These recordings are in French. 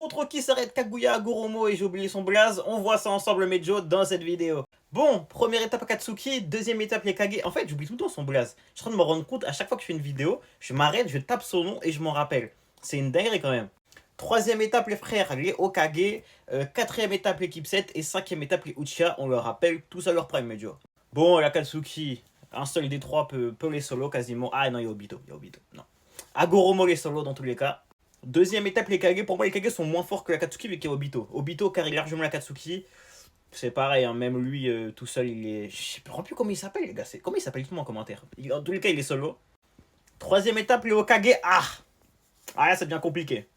Contre qui s'arrête Kaguya Agoromo et j'ai oublié son blaze, on voit ça ensemble Mejo dans cette vidéo. Bon, première étape Akatsuki, deuxième étape les Kage. En fait, j'oublie tout le temps son blaze. Je suis en train de me rendre compte, à chaque fois que je fais une vidéo, je m'arrête, je tape son nom et je m'en rappelle. C'est une dinguerie quand même. Troisième étape les frères, les Hokage. Quatrième étape l'équipe 7 et cinquième étape les Uchiha, on leur rappelle tous à leur prime Mejo. Bon, l'Akatsuki, un seul des trois peut les solo quasiment. Ah non, il y a Obito, non. Agoromo les solo dans tous les cas. Deuxième étape, les Kage. Pour moi, les Kage sont moins forts que l'Akatsuki vu qu'il y a Obito. Obito carry largement l'Akatsuki. C'est pareil, hein, même lui tout seul, il est. Je sais plus comment il s'appelle, les gars. Comment il s'appelle, dites-moi en commentaire. En tous les cas, il est solo. Troisième étape, les Hokage. Ah là, ça devient compliqué.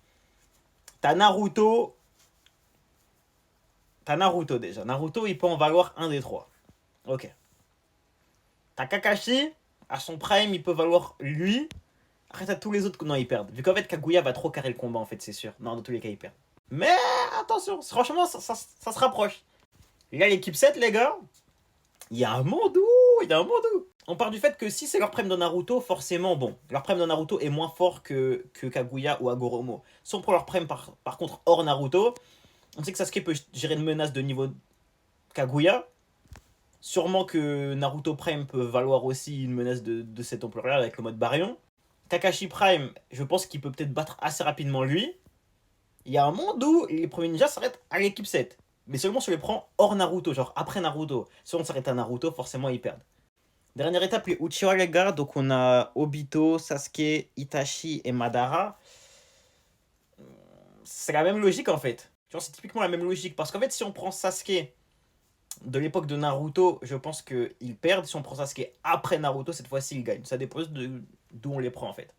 T'as Naruto. T'as Naruto déjà. Naruto, il peut en valoir un des trois. Ok. T'as Kakashi. À son prime, il peut valoir lui. Après, t'as tous les autres. Non, ils perdent. Vu qu'en fait, Kaguya va trop carrer le combat, en fait, c'est sûr. Non, dans tous les cas, ils perdent. Mais attention, franchement, ça se rapproche. Et là, l'équipe 7, les gars, il y a un monde où, il y a un monde où. On part du fait que si c'est leur prime de Naruto, forcément, bon, leur prime de Naruto est moins fort que Kaguya ou Agoromo. Si on prend leur prime par contre hors Naruto, on sait que Sasuke peut gérer une menace de niveau Kaguya. Sûrement que Naruto Prime peut valoir aussi une menace de cette ampleur-là avec le mode Baryon. Kakashi Prime, je pense qu'il peut peut-être battre assez rapidement lui. Il y a un monde où les premiers ninjas s'arrêtent à l'équipe 7. Mais seulement si on les prend hors Naruto, genre après Naruto. Si on s'arrête à Naruto, forcément ils perdent. Dernière étape, les Uchiha les gars. Donc on a Obito, Sasuke, Itachi et Madara. C'est la même logique en fait. Tu vois, c'est typiquement la même logique. Parce qu'en fait, si on prend Sasuke de l'époque de Naruto, je pense qu'ils perdent. Si on prend Sasuke après Naruto, cette fois-ci ils gagnent. Ça dépend d'où on les prend en fait.